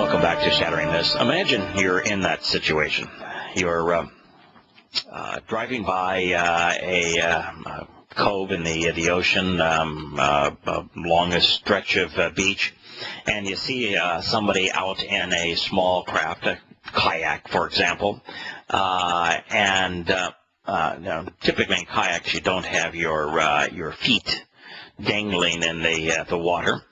Welcome back to Shattering Myths. Imagine you're in that situation. You're driving by a cove in the ocean, longest stretch of beach, and you see somebody out in a small craft, a kayak, for example. Typically in kayaks, you don't have your feet dangling in the water.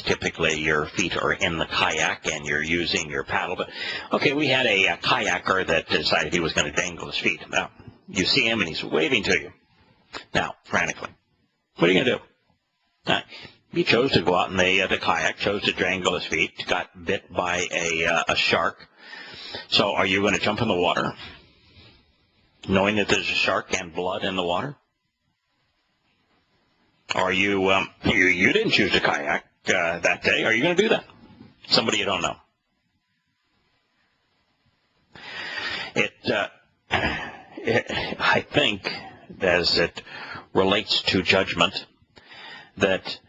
Typically your feet are in the kayak and you're using your paddle. But okay, we had a kayaker that decided he was going to dangle his feet. Now, you see him and he's waving to you. Now, frantically. What are you going to do? He chose to go out in the kayak, chose to dangle his feet, got bit by a shark. So are you going to jump in the water knowing that there's a shark and blood in the water? Are you didn't choose a kayak that day. Are you going to do that? Somebody you don't know. I think, as it relates to judgment, that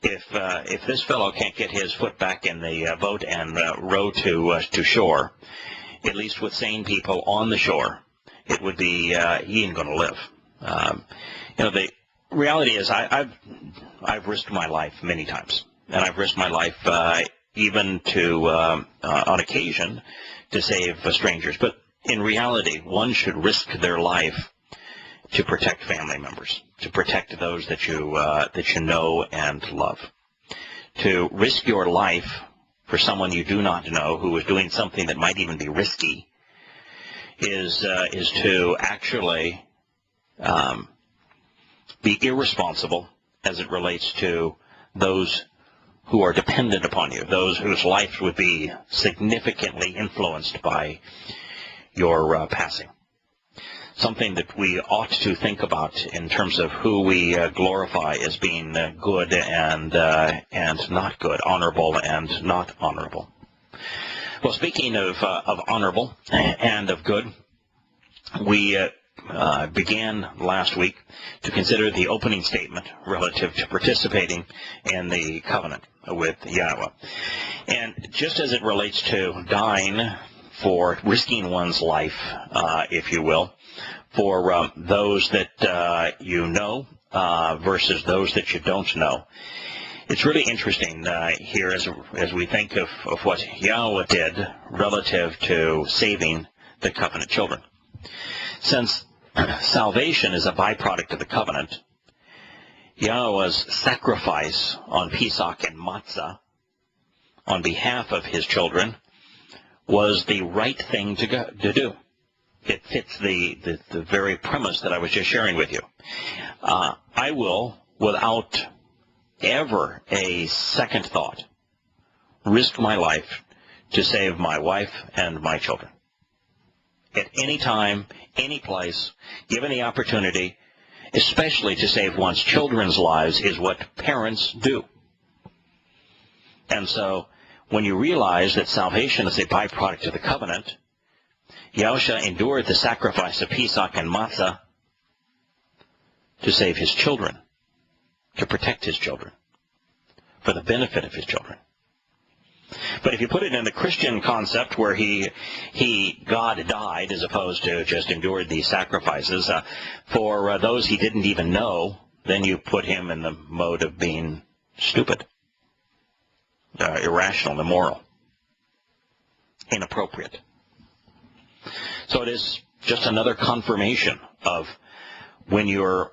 if this fellow can't get his foot back in the boat and row to shore, at least with sane people on the shore, it would be he ain't going to live. The reality is, I've risked my life many times, and I've risked my life even to on occasion to save strangers. But in reality, one should risk their life to protect family members, to protect those that you know and love. To risk your life for someone you do not know who is doing something that might even be risky is to actually be irresponsible as it relates to those who are dependent upon you, those whose lives would be significantly influenced by your passing. Something that we ought to think about in terms of who we glorify as being good and not good, honorable and not honorable. Well, speaking of honorable and of good, we began last week to consider the opening statement relative to participating in the covenant with Yahowah. And just as it relates to dying for risking one's life, if you will, for those that you know versus those that you don't know, it's really interesting here as we think of what Yahowah did relative to saving the covenant children. Since salvation is a byproduct of the covenant, Yahowah's sacrifice on Pesach and Matzah on behalf of his children was the right thing to do. It fits the very premise that I was just sharing with you. I will, without ever a second thought, risk my life to save my wife and my children. At any time, any place, given the opportunity, especially to save one's children's lives, is what parents do. And so, when you realize that salvation is a byproduct of the covenant, Yahusha endured the sacrifice of Pesach and Matzah to save his children, to protect his children, for the benefit of his children. But if you put it in the Christian concept where God died as opposed to just endured these sacrifices for those he didn't even know, then you put him in the mode of being stupid, irrational, immoral, inappropriate. So it is just another confirmation of when you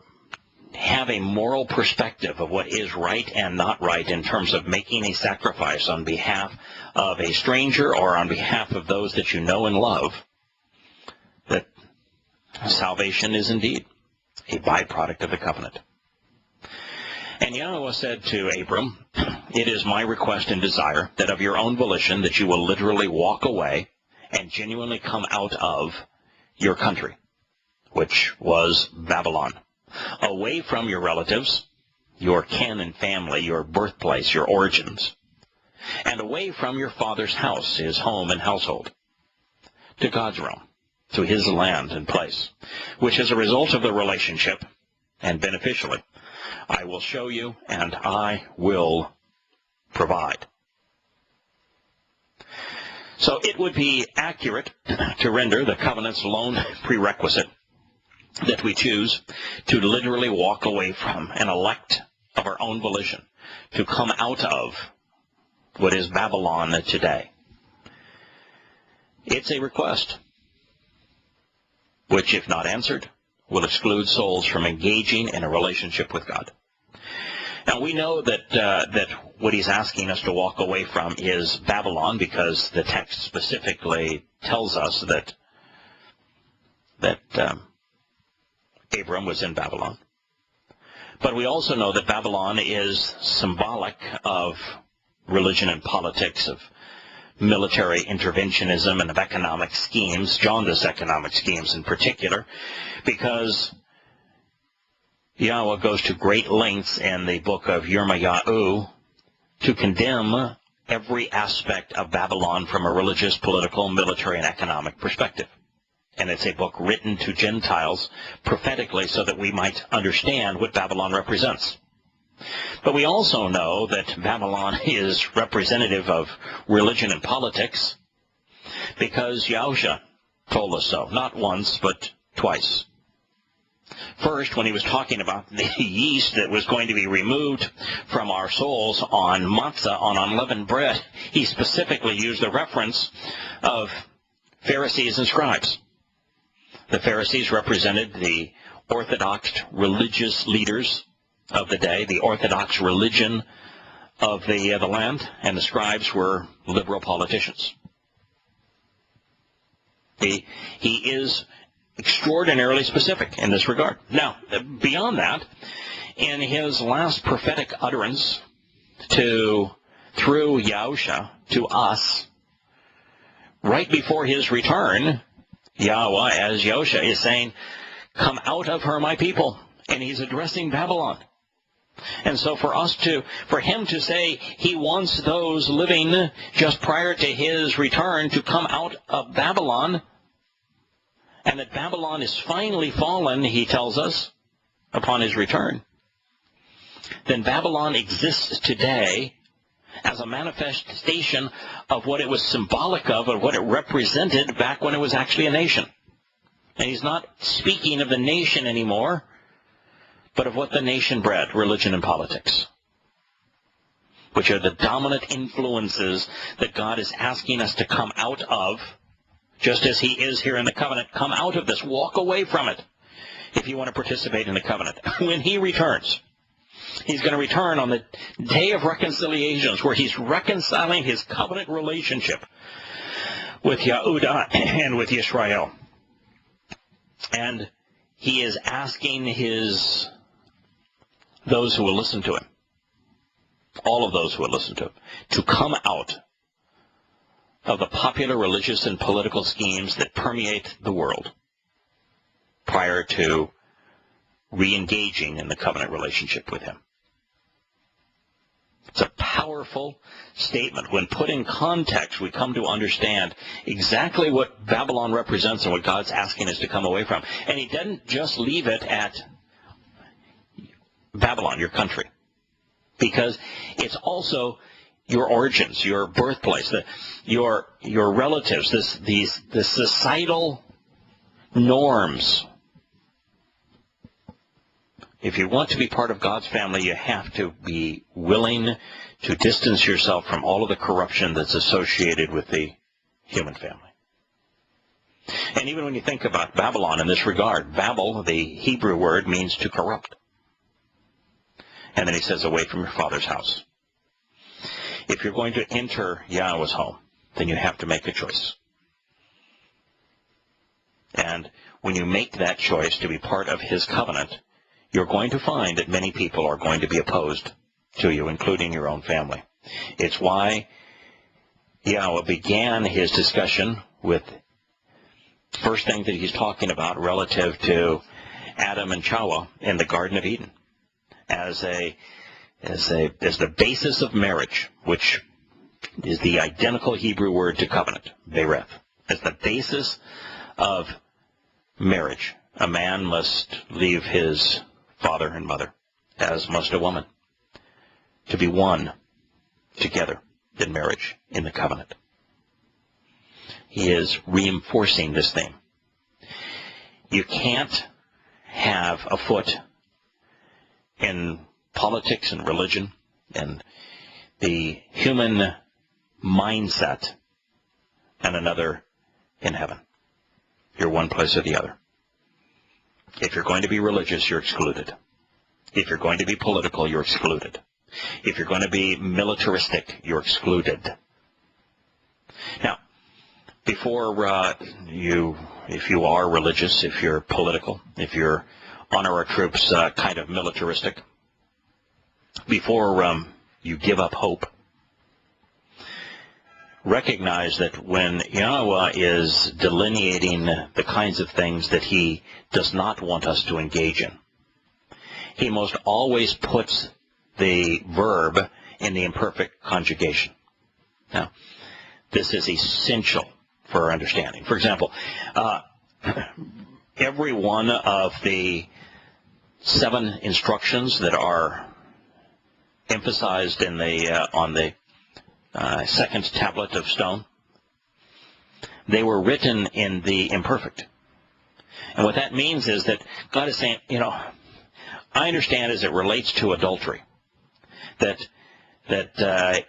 have a moral perspective of what is right and not right in terms of making a sacrifice on behalf of a stranger or on behalf of those that you know and love, that salvation is indeed a byproduct of the covenant. And Yahowah said to Abram, "It is my request and desire that of your own volition that you will literally walk away and genuinely come out of your country," which was Babylon, away from your relatives, your kin and family, your birthplace, your origins, and away from your father's house, his home and household, to God's realm, to his land and place, which as a result of the relationship, and beneficially, I will show you and I will provide. So it would be accurate to render the covenant's lone prerequisite that we choose to literally walk away from and elect of our own volition to come out of what is Babylon today. It's a request which, if not answered, will exclude souls from engaging in a relationship with God. Now, we know that what he's asking us to walk away from is Babylon, because the text specifically tells us that Abram was in Babylon. But we also know that Babylon is symbolic of religion and politics, of military interventionism, and of economic schemes, jaundiced economic schemes in particular, because Yahowah goes to great lengths in the book of Yirmiyahu to condemn every aspect of Babylon from a religious, political, military, and economic perspective. And it's a book written to Gentiles prophetically so that we might understand what Babylon represents. But we also know that Babylon is representative of religion and politics because Yahusha told us so, not once, but twice. First, when he was talking about the yeast that was going to be removed from our souls on matzah, on unleavened bread, he specifically used the reference of Pharisees and scribes. The Pharisees represented the orthodox religious leaders of the day, the orthodox religion of the land, and the scribes were liberal politicians. He is extraordinarily specific in this regard. Now, beyond that, in his last prophetic utterance through Yahusha to us, right before his return, Yahowah, as Yahusha, is saying, "Come out of her, my people," and he's addressing Babylon. And so for him to say he wants those living just prior to his return to come out of Babylon, and that Babylon is finally fallen, he tells us, upon his return, then Babylon exists today as a manifestation of what it was symbolic of and what it represented back when it was actually a nation. And he's not speaking of the nation anymore, but of what the nation bred, religion and politics, which are the dominant influences that God is asking us to come out of, just as he is here in the covenant. Come out of this. Walk away from it if you want to participate in the covenant. When he returns, he's going to return on the day of reconciliations, where he's reconciling his covenant relationship with Yehudah and with Yisrael. And he is asking those who will listen to him, all of those who will listen to him, to come out of the popular religious and political schemes that permeate the world prior to re-engaging in the covenant relationship with him. It's a powerful statement. When put in context, we come to understand exactly what Babylon represents and what God's asking us to come away from. And he doesn't just leave it at Babylon, your country, because it's also your origins, your birthplace, your relatives, the societal norms. If you want to be part of God's family, you have to be willing to distance yourself from all of the corruption that's associated with the human family. And even when you think about Babylon in this regard, Babel, the Hebrew word, means to corrupt. And then he says, away from your father's house. If you're going to enter Yahowah's home, then you have to make a choice. And when you make that choice to be part of his covenant, you're going to find that many people are going to be opposed to you, including your own family. It's why Yahowah began his discussion with the first thing that he's talking about relative to Adam and Chawah in the Garden of Eden as the basis of marriage, which is the identical Hebrew word to covenant, bereth. As the basis of marriage, a man must leave his father and mother, as must a woman, to be one together in marriage, in the covenant. is reinforcing this theme. You can't have a foot in politics and religion and the human mindset and another in heaven. You're one place or the other. If you're going to be religious, you're excluded. If you're going to be political, you're excluded. If you're going to be militaristic, you're excluded. Now, before if you are religious, if you're political, if you're honor our troops kind of militaristic, before you give up hope, recognize that when Yahowah is delineating the kinds of things that he does not want us to engage in, he most always puts the verb in the imperfect conjugation. Now, this is essential for our understanding. For example, every one of the 7 instructions that are emphasized in on the second tablet of stone, they were written in the imperfect. And what that means is that God is saying, I understand as it relates to adultery that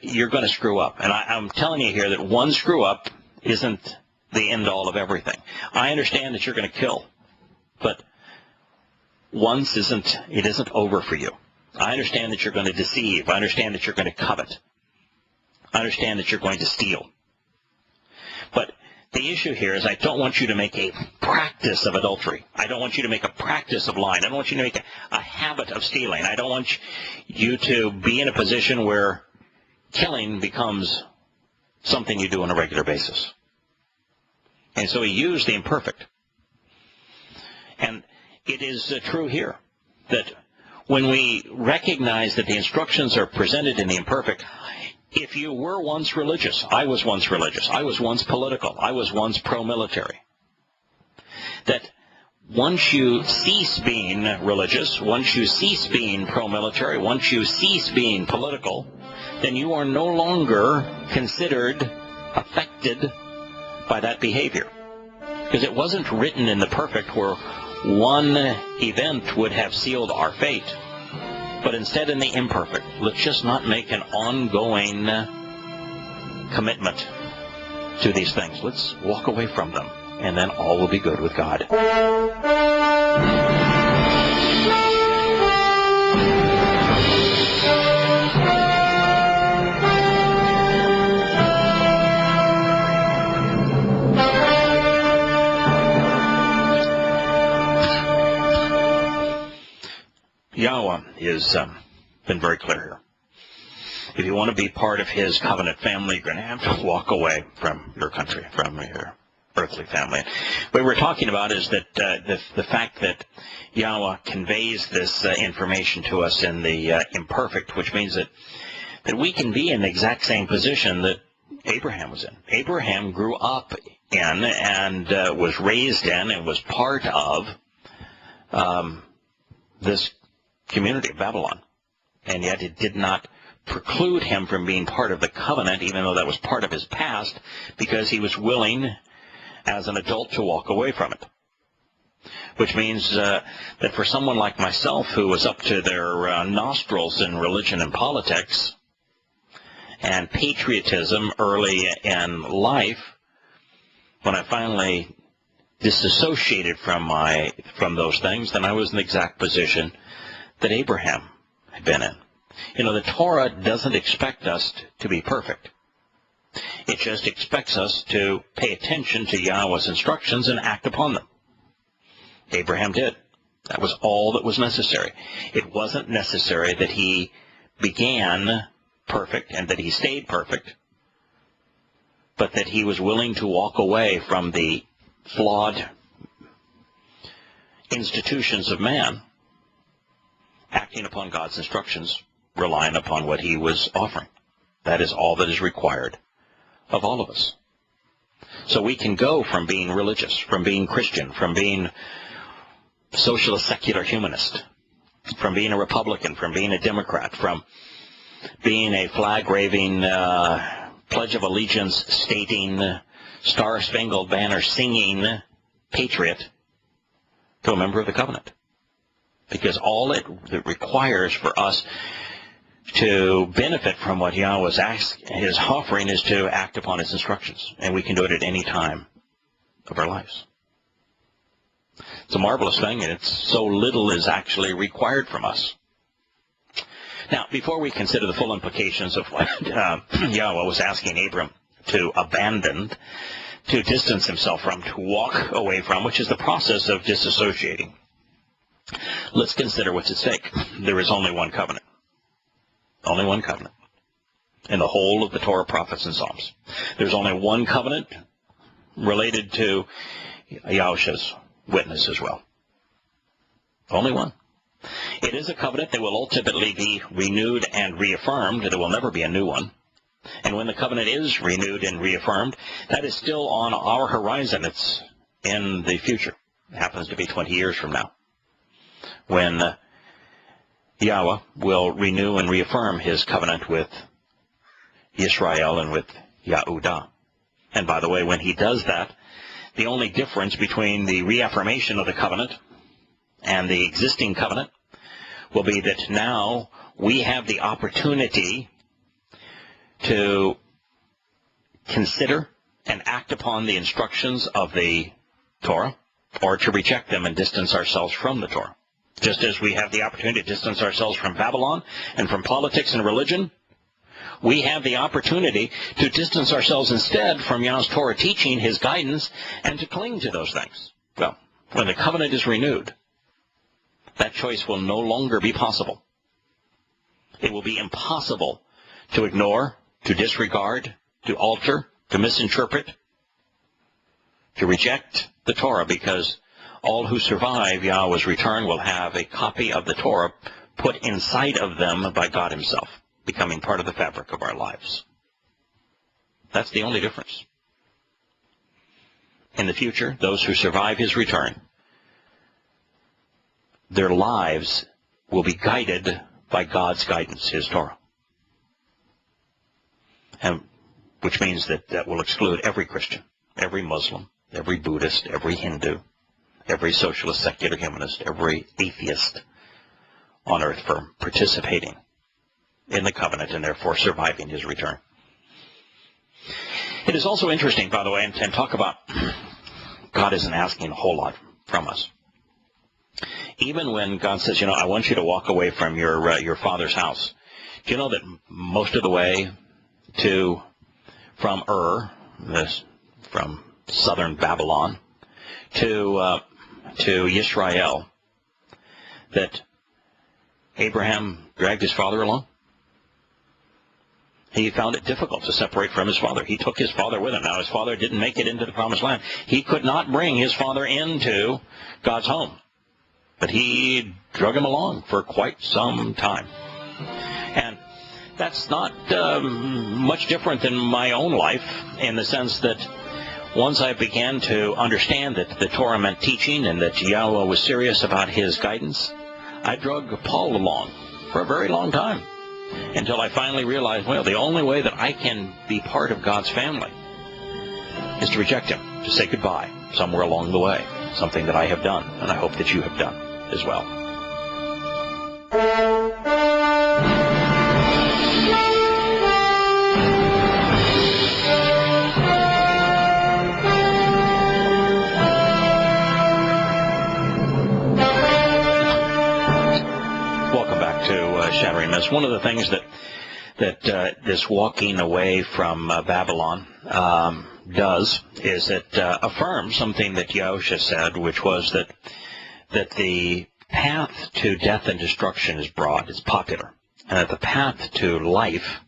you're going to screw up. And I'm telling you here that one screw up isn't the end all of everything. I understand that you're going to kill, but once isn't over for you. I understand that you're going to deceive. I understand that you're going to covet. I understand that you're going to steal. But the issue here is I don't want you to make a practice of adultery. I don't want you to make a practice of lying. I don't want you to make a habit of stealing. I don't want you to be in a position where killing becomes something you do on a regular basis. And so he used the imperfect. And it is true here that when we recognize that the instructions are presented in the imperfect, if you were once religious, I was once religious, I was once political, I was once pro-military, that once you cease being religious, once you cease being pro-military, once you cease being political, then you are no longer considered affected by that behavior. Because it wasn't written in the perfect where one event would have sealed our fate, but instead in the imperfect. Let's just not make an ongoing commitment to these things. Let's walk away from them, and then all will be good with God. Yahowah has been very clear here. If you want to be part of his covenant family, you're going to have to walk away from your country, from your earthly family. What we're talking about is that the fact that Yahowah conveys this information to us in the imperfect, which means that we can be in the exact same position that Abraham was in. Abraham grew up in and was raised in and was part of this community of Babylon, and yet it did not preclude him from being part of the covenant, even though that was part of his past, because he was willing as an adult to walk away from it. Which means that for someone like myself, who was up to their nostrils in religion and politics and patriotism early in life, when I finally disassociated from those things, then I was in the exact position that Abraham had been in. The Torah doesn't expect us to be perfect. It just expects us to pay attention to Yahowah's instructions and act upon them. Abraham did. That was all that was necessary. It wasn't necessary that he began perfect and that he stayed perfect, but that he was willing to walk away from the flawed institutions of man, acting upon God's instructions, relying upon what he was offering. That is all that is required of all of us. So we can go from being religious, from being Christian, from being socialist, secular, humanist, from being a Republican, from being a Democrat, from being a flag-waving, Pledge of Allegiance stating Star-Spangled Banner singing patriot to a member of the covenant. Because all it requires for us to benefit from what Yahweh is offering is to act upon his instructions. And we can do it at any time of our lives. It's a marvelous thing, and it's so little is actually required from us. Now, before we consider the full implications of what Yahweh was asking Abram to abandon, to distance himself from, to walk away from, which is the process of disassociating, let's consider what's at stake. There is only one covenant. Only one covenant in the whole of the Torah, prophets, and Psalms. There's only one covenant related to Yahushua's witness as well. Only one. It is a covenant that will ultimately be renewed and reaffirmed. There will never be a new one. And when the covenant is renewed and reaffirmed, that is still on our horizon. It's in the future. It happens to be 20 years from now, when Yahweh will renew and reaffirm his covenant with Israel and with Yahudah. And by the way, when he does that, the only difference between the reaffirmation of the covenant and the existing covenant will be that now we have the opportunity to consider and act upon the instructions of the Torah, or to reject them and distance ourselves from the Torah. Just as we have the opportunity to distance ourselves from Babylon and from politics and religion, we have the opportunity to distance ourselves instead from Yahweh's Torah teaching, his guidance, and to cling to those things. Well, when the covenant is renewed, that choice will no longer be possible. It will be impossible to ignore, to disregard, to alter, to misinterpret, to reject the Torah, because all who survive Yahweh's return will have a copy of the Torah put inside of them by God himself, becoming part of the fabric of our lives. That's the only difference. In the future, those who survive his return, their lives will be guided by God's guidance, his Torah. And which means that will exclude every Christian, every Muslim, every Buddhist, every Hindu, every socialist, secular humanist, every atheist on earth from participating in the covenant and therefore surviving his return. It is also interesting, by the way, and talk about God isn't asking a whole lot from us. Even when God says, I want you to walk away from your father's house, do you know that most of the way from from southern Babylon to Yisrael, that Abraham dragged his father along? He found it difficult to separate from his father. He took his father with him. Now, his father didn't make it into the promised land. He could not bring his father into God's home, but he drug him along for quite some time. And that's not much different than my own life, in the sense that once I began to understand that the Torah meant teaching and that Yahweh was serious about his guidance, I drug Paul along for a very long time, until I finally realized, well, the only way that I can be part of God's family is to reject him, to say goodbye somewhere along the way, something that I have done, and I hope that you have done as well. Shattering Myths. One of the things that this walking away from Babylon does is it affirms something that Yahushua said, which was that the path to death and destruction is broad, it's popular, and that the path to life,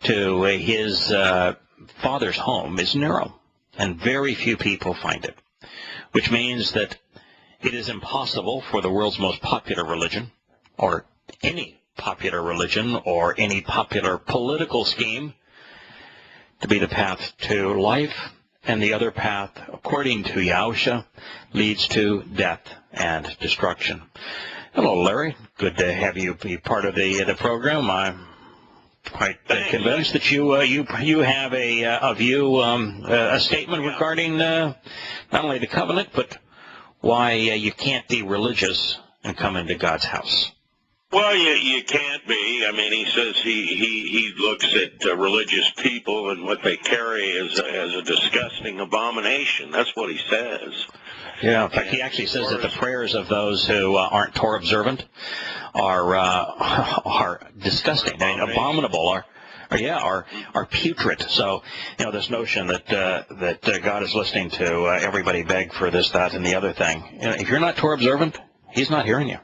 to his father's home, is narrow, and very few people find it, which means that it is impossible for the world's most popular religion, or any popular religion, or any popular political scheme, to be the path to life, and the other path, according to Yahushua, leads to death and destruction. Hello, Larry. Good to have you be part of the program. I'm quite convinced that you have a view, a statement regarding not only the covenant, but why you can't be religious and come into God's house. Well, you can't be. I mean, he says he looks at religious people and what they carry as a disgusting abomination. That's what he says. Yeah, in fact, he actually says that the prayers of those who aren't Torah observant are disgusting, abominable, are putrid. So, this notion that God is listening to everybody beg for this, that, and the other thing. If you're not Torah observant, He's not hearing you.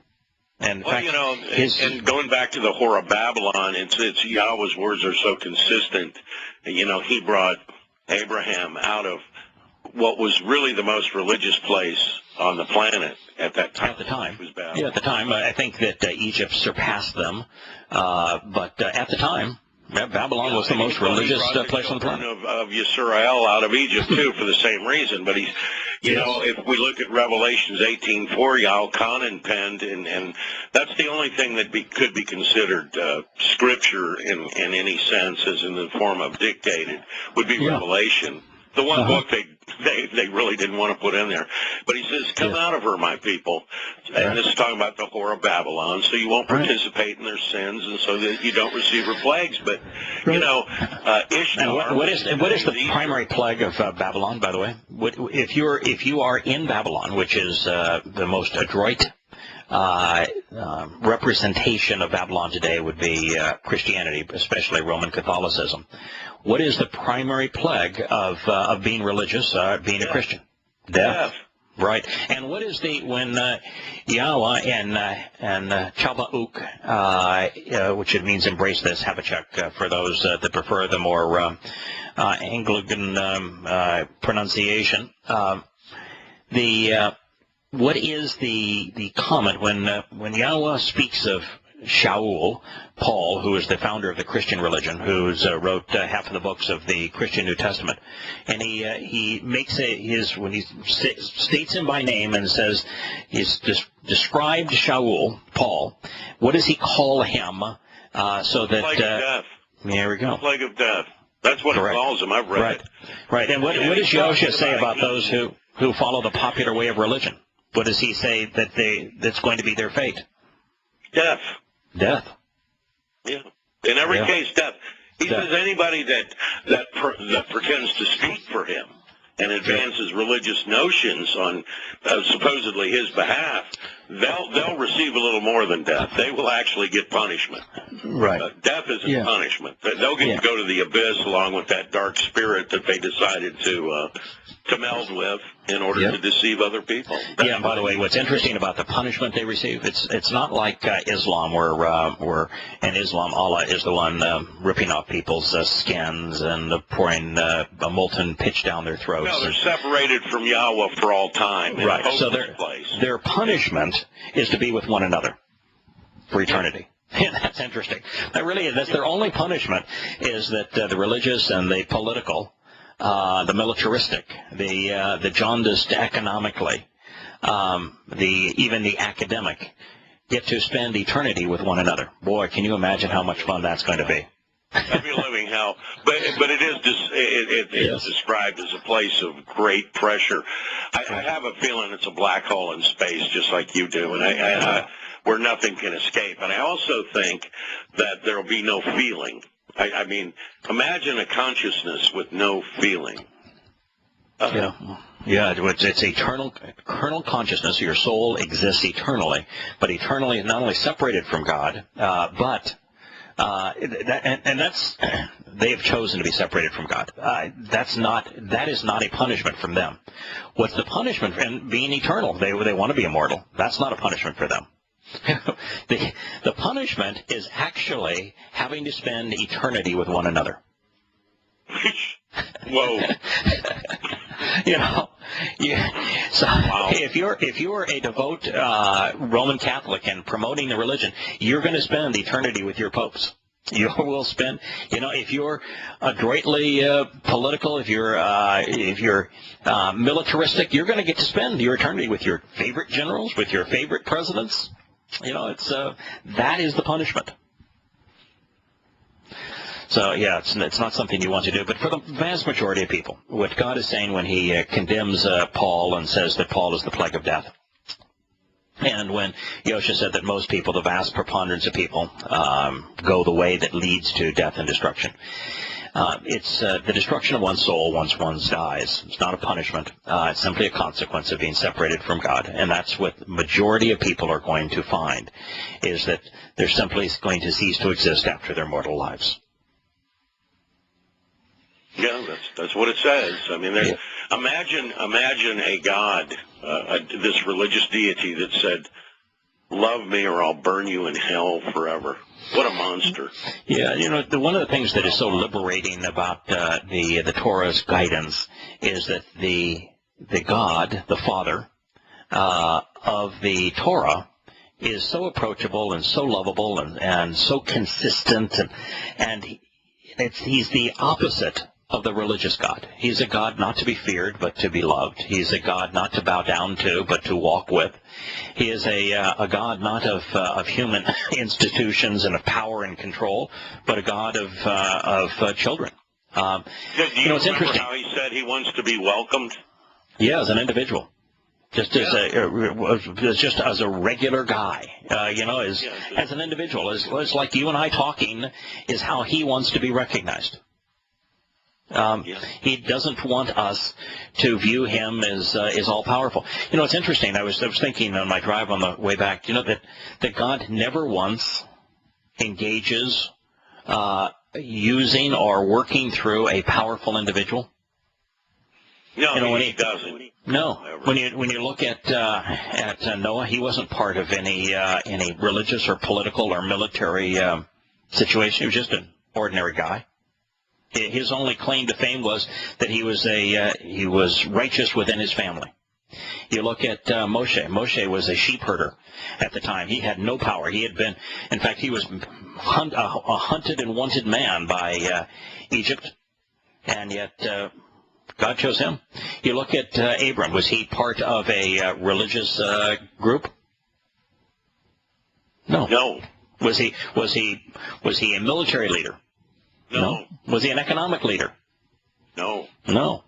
And well, and going back to the whore of Babylon, it's Yahweh's words are so consistent. He brought Abraham out of what was really the most religious place on the planet at that time. At the time. Was Babylon. Yeah, at the time. I think that Egypt surpassed them. But at the time, Babylon was the most religious place on the planet. Of Yisrael out of Egypt, too, for the same reason. But if we look at Revelations 18:4, Yahweh penned, and that's the only thing that could be considered scripture in any sense, as in the form of dictated, would be Revelation. The one book they really didn't want to put in there. But he says, come out of her, my people. And this is talking about the whore of Babylon, so you won't participate in their sins, and so that you don't receive her plagues. But, Ishtar... What is the primary plague of Babylon, by the way? If you are in Babylon, which is the most adroit representation of Babylon today would be Christianity, especially Roman Catholicism. What is the primary plague of being religious, being a Christian? Death. Right. And what is when Yahowah and Chalbauk, which it means embrace this, Habakkuk, for those that prefer the more Anglican pronunciation, what is the comment when Yahowah speaks of Shaul, Paul, who is the founder of the Christian religion, who's wrote half of the books of the Christian New Testament, and he makes when he states him by name and says he's described Shaul, Paul, what does he call him? So that plague of death. There we go. Plague of death. That's what he calls him. I've read it. Right. And what does Yahushua say about those who follow the popular way of religion? What does he say that's going to be their fate? Death. Death. Yeah. In every case, death. He says anybody that pretends to speak for him and advances religious notions on supposedly his behalf, they'll receive a little more than death. They will actually get punishment. Right. Death isn't punishment. They'll get to go to the abyss along with that dark spirit that they decided to meld with in order to deceive other people. Yeah, and by the way, what's interesting about the punishment they receive, it's not like Islam, where in Islam Allah is the one ripping off people's skins and pouring molten pitch down their throats. No, they're separated from Yahowah for all time. Right. So their punishment is to be with one another for eternity. Yeah, that's interesting. That's their only punishment, is that the religious and the political, the militaristic, the jaundiced economically, even the academic, get to spend eternity with one another. Boy, can you imagine how much fun that's going to be? That'd be a living hell. But it is described as a place of great pressure. I have a feeling it's a black hole in space, just like you do, and where nothing can escape. And I also think that there will be no feeling. I mean, imagine a consciousness with no feeling. It's eternal consciousness. Your soul exists eternally, but eternally not only separated from God, but that's they have chosen to be separated from God. That is not a punishment from them. What's the punishment? And being eternal, they want to be immortal. That's not a punishment for them. The punishment is actually having to spend eternity with one another. Whoa. If you're a devout Roman Catholic and promoting the religion, you're going to spend eternity with your popes. You will spend, if you're adroitly political, if you're militaristic, you're going to get to spend your eternity with your favorite generals, with your favorite presidents. That is the punishment. So, yeah, it's not something you want to do. But for the vast majority of people, what God is saying when he condemns Paul and says that Paul is the plague of death, and when Yosha said that most people, the vast preponderance of people, go the way that leads to death and destruction, it's the destruction of one's soul once one dies. It's not a punishment. It's simply a consequence of being separated from God. And that's what the majority of people are going to find, is that they're simply going to cease to exist after their mortal lives. Yeah, that's what it says. I mean, there's, imagine a God, this religious deity that said, "Love me or I'll burn you in hell forever." What a monster! Yeah, one of the things that is so liberating about the Torah's guidance is that the God, the Father of the Torah, is so approachable and so lovable and so consistent, and he's the opposite of the religious God. He's a God not to be feared, but to be loved. He's a God not to bow down to, but to walk with. He is a God not of human institutions and of power and control, but a God of children. Do you it's remember interesting how he said he wants to be welcomed? Yeah, as an individual. Just as a regular guy, as an individual, as like you and I talking, is how he wants to be recognized. He doesn't want us to view him as all powerful. It's interesting. I was thinking on my drive on the way back. That God never once engages using or working through a powerful individual. No, he doesn't. No, when you look at Noah, he wasn't part of any religious or political or military situation. He was just an ordinary guy. His only claim to fame was that he was righteous within his family. You look at Moshe. Moshe was a sheep herder at the time. He had no power. He had been, in fact, he was a hunted and wanted man by Egypt, and yet God chose him. You look at Abram. Was he part of a religious group? No. No. Was he a military leader? No. Was he an economic leader? No. No.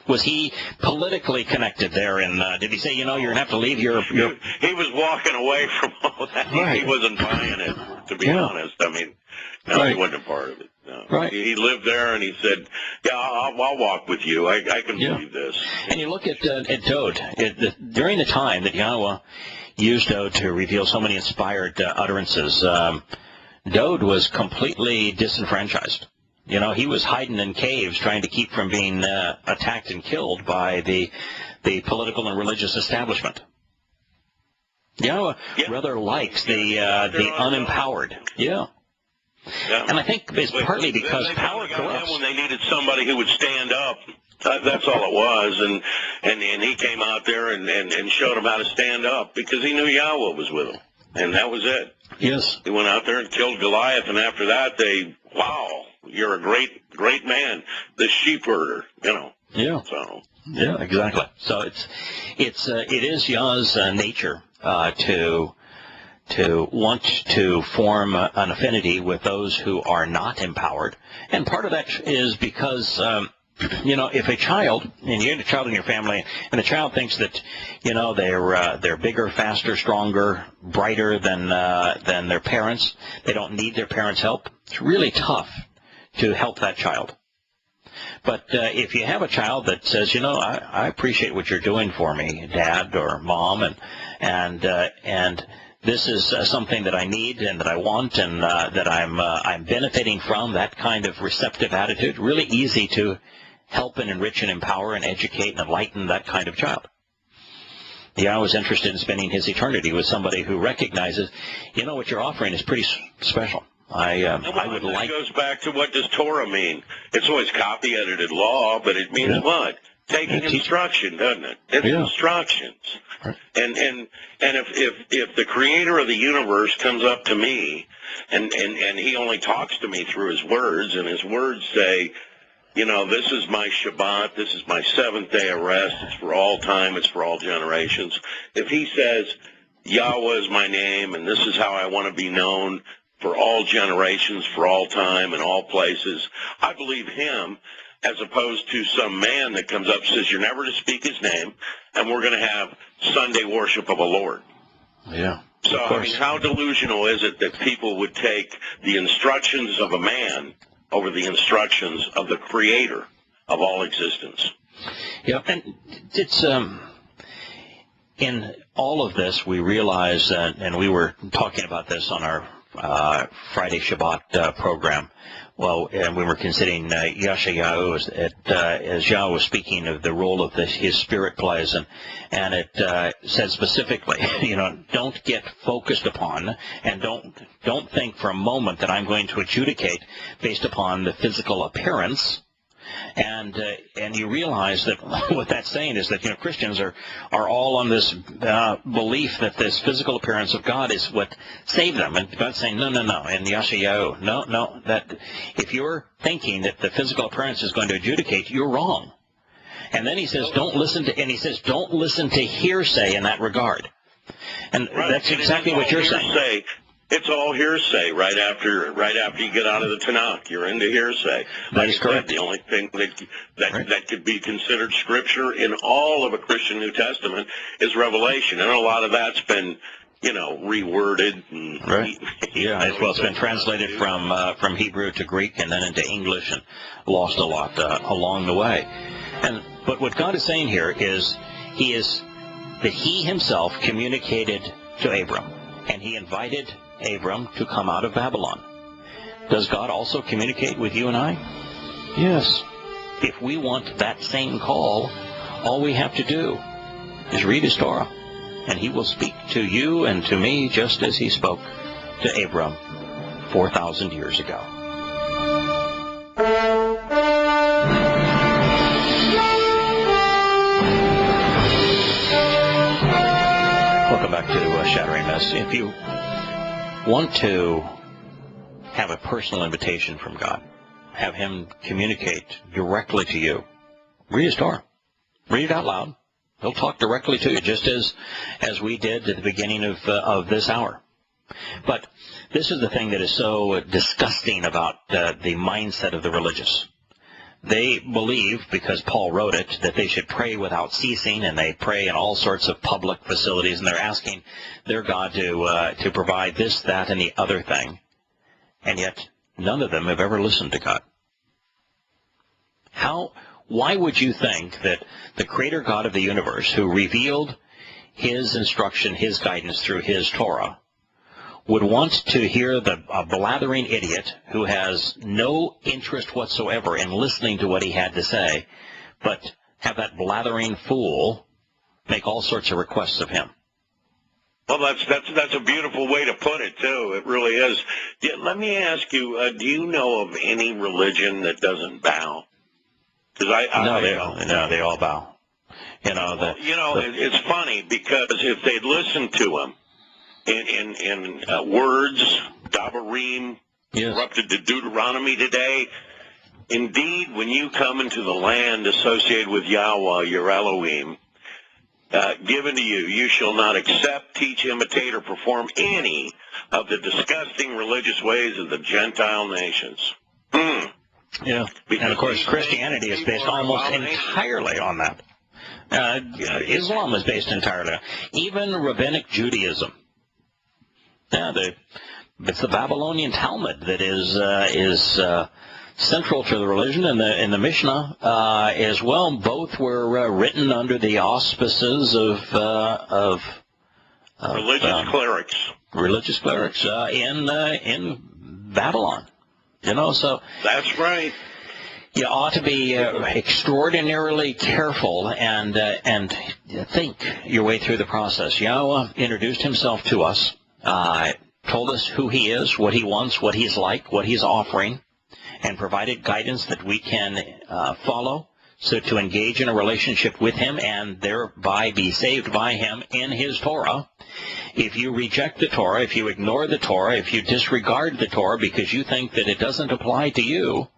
Was he politically connected there? And did he say, you're going to have to leave your... He was walking away from all that. Right. He wasn't buying it, to be honest. I mean, no, right. He wasn't a part of it. No. Right. He lived there, and he said, yeah, I'll walk with you. I can believe this. And you look at Dode. During the time that Yahowah used Dode to reveal so many inspired utterances, Dode was completely disenfranchised. He was hiding in caves trying to keep from being attacked and killed by the political and religious establishment. Yahowah rather likes the unempowered. Yeah. And I think it's partly because power corrupts. When they needed somebody who would stand up, that's all it was. And he came out there and showed them how to stand up because he knew Yahowah was with him. And that was it. Yes. He went out there and killed Goliath, and after that, wow, you're a great man, the sheep herder, Yeah. So. Yeah, exactly. So it is Yah's nature to want to form an affinity with those who are not empowered, and part of that is because. If a child, and you have a child in your family, and the child thinks that, they're bigger, faster, stronger, brighter than their parents, they don't need their parents' help, it's really tough to help that child. But if you have a child that says, I appreciate what you're doing for me, Dad or Mom, and this is something that I need and that I want and that I'm benefiting from, that kind of receptive attitude, really easy to help and enrich and empower and educate and enlighten that kind of child. I was interested in spending his eternity with somebody who recognizes, what you're offering is pretty special. I would like... That goes back to, what does Torah mean? It's always copy-edited law, but it means what? Taking instruction, doesn't it? It's instructions. Right. And if the creator of the universe comes up to me and he only talks to me through his words, and his words say, this is my Shabbat, this is my seventh day of rest, it's for all time, it's for all generations. If he says, Yahowah is my name, and this is how I want to be known for all generations, for all time, and all places. I believe him as opposed to some man that comes up and says, you're never to speak his name, and we're going to have Sunday worship of a Lord. Yeah. So, I mean, how delusional is it that people would take the instructions of a man over the instructions of the Creator of all existence? Yeah, and it's in all of this, we realize, and we were talking about this on our Friday Shabbat program. Well, and we were considering Yahowah as Yah was speaking of the role of his spirit plays, and it said specifically, don't get focused upon, and don't think for a moment that I'm going to adjudicate based upon the physical appearance. And you realize that what that's saying is that Christians are all on this belief that this physical appearance of God is what saved them, and God's saying no, and Yahowah, no, that if you're thinking that the physical appearance is going to adjudicate, you're wrong. And then he says don't listen to hearsay in that regard, and right. That's exactly what you're saying. It's all hearsay right after you get out of the Tanakh. You're into hearsay. That is correct. The only thing that could be considered Scripture in all of a Christian New Testament is Revelation, and a lot of that's been, reworded. And, right. Yeah. Well, it's been translated from Hebrew to Greek and then into English, and lost a lot along the way. But what God is saying here is that He Himself communicated to Abram, and He invited Abram to come out of Babylon. Does God also communicate with you and I? Yes. If we want that same call, all we have to do is read His Torah, and He will speak to you and to me just as He spoke to Abram 4,000 years ago. Welcome back to Shattering Myths. If you want to have a personal invitation from God, have Him communicate directly to you, read His Torah. Read it out loud. He'll talk directly to you, just as we did at the beginning of this hour. But this is the thing that is so disgusting about the mindset of the religious. They believe, because Paul wrote it, that they should pray without ceasing, and they pray in all sorts of public facilities, and they're asking their God to provide this, that, and the other thing. And yet, none of them have ever listened to God. Why would you think that the Creator God of the universe, who revealed His instruction, His guidance through His Torah, would want to hear a blathering idiot who has no interest whatsoever in listening to what he had to say, but have that blathering fool make all sorts of requests of him? Well, that's a beautiful way to put it, too. It really is. Let me ask you, do you know of any religion that doesn't bow? No, they all bow. It's funny, because if they'd listened to him, in words, Dabarim, yes, erupted to Deuteronomy today. Indeed, when you come into the land associated with Yahowah, your Elohim, given to you, you shall not accept, teach, imitate, or perform any of the disgusting religious ways of the Gentile nations. Yeah, and of course Christianity is based almost entirely on that. Islam is based entirely on it. Even Rabbinic Judaism. Yeah, it's the Babylonian Talmud that is central to the religion, and the Mishnah as well. Both were written under the auspices of religious clerics. Religious clerics in Babylon. So that's right. You ought to be extraordinarily careful and think your way through the process. Yahowah introduced Himself to us. Told us who He is, what He wants, what He's like, what He's offering, and provided guidance that we can follow, so to engage in a relationship with Him and thereby be saved by Him in His Torah. If you reject the Torah, if you ignore the Torah, if you disregard the Torah because you think that it doesn't apply to you,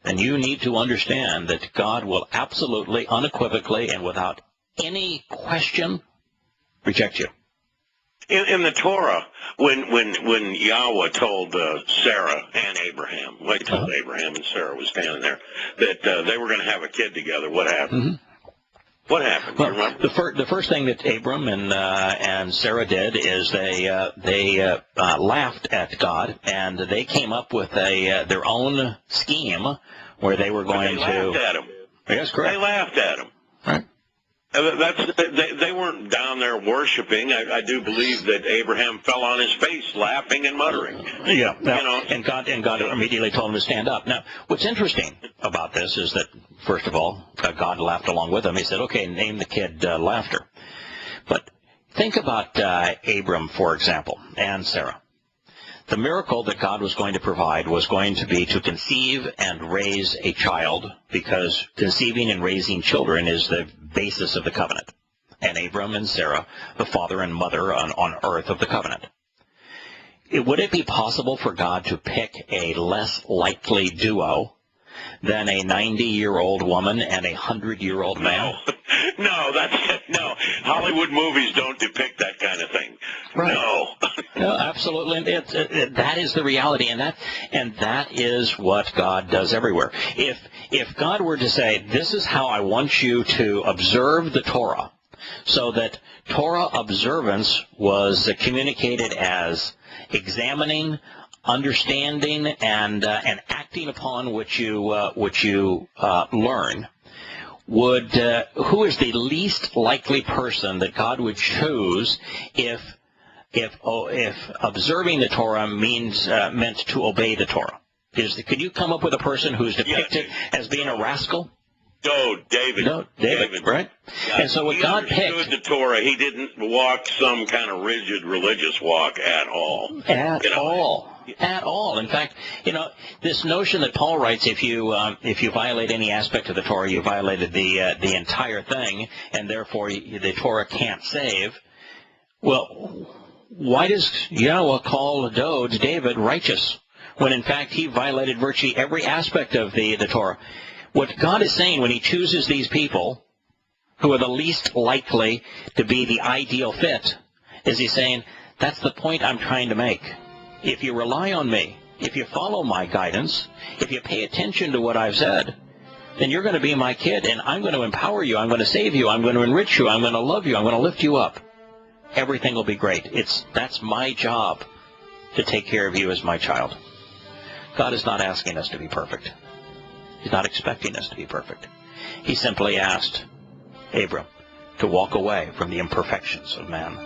then you need to understand that God will absolutely, unequivocally, and without any question reject you. In the Torah, when Yahowah told Sarah and Abraham, well, he told Abraham and Sarah was standing there, that they were going to have a kid together, what happened? Mm-hmm. What happened? Well, you remember? the first thing that Abram and Sarah did is they laughed at God, and they came up with their own scheme where they were going they laughed at him. Yes, correct. They laughed at him. Right. They weren't down there worshiping. I do believe that Abraham fell on his face, laughing and muttering. Yeah, you know, and God immediately told him to stand up. Now, what's interesting about this is that, first of all, God laughed along with him. He said, "Okay, name the kid Laughter." But think about Abram, for example, and Sarah. The miracle that God was going to provide was going to be to conceive and raise a child, because conceiving and raising children is the basis of the covenant. And Abram and Sarah, the father and mother on earth of the covenant. Would it be possible for God to pick a less likely duo than a 90-year-old woman and a 100-year-old man? No. Hollywood movies don't depict that kind of thing. Right. No, absolutely. That is the reality, and that is what God does everywhere. If God were to say, "This is how I want you to observe the Torah," so that Torah observance was communicated as examining, understanding, and acting upon what you learn. Who is the least likely person that God would choose if observing the Torah meant to obey the Torah? Could you come up with a person who's depicted as being a rascal? No, David. Right? Yeah. And so what God picked... He understood the Torah. He didn't walk some kind of rigid religious walk at all. At all. In fact, this notion that Paul writes, if you violate any aspect of the Torah, you violated the entire thing, and therefore the Torah can't save. Well, why does Yahowah call David righteous, when in fact he violated virtually every aspect of the Torah? What God is saying when he chooses these people, who are the least likely to be the ideal fit, is he's saying, that's the point I'm trying to make. If you rely on me, if you follow my guidance, if you pay attention to what I've said, then you're going to be my kid, and I'm going to empower you, I'm going to save you, I'm going to enrich you, I'm going to love you, I'm going to lift you up. Everything will be great. That's my job, to take care of you as my child. God is not asking us to be perfect. He's not expecting us to be perfect. He simply asked Abram to walk away from the imperfections of man.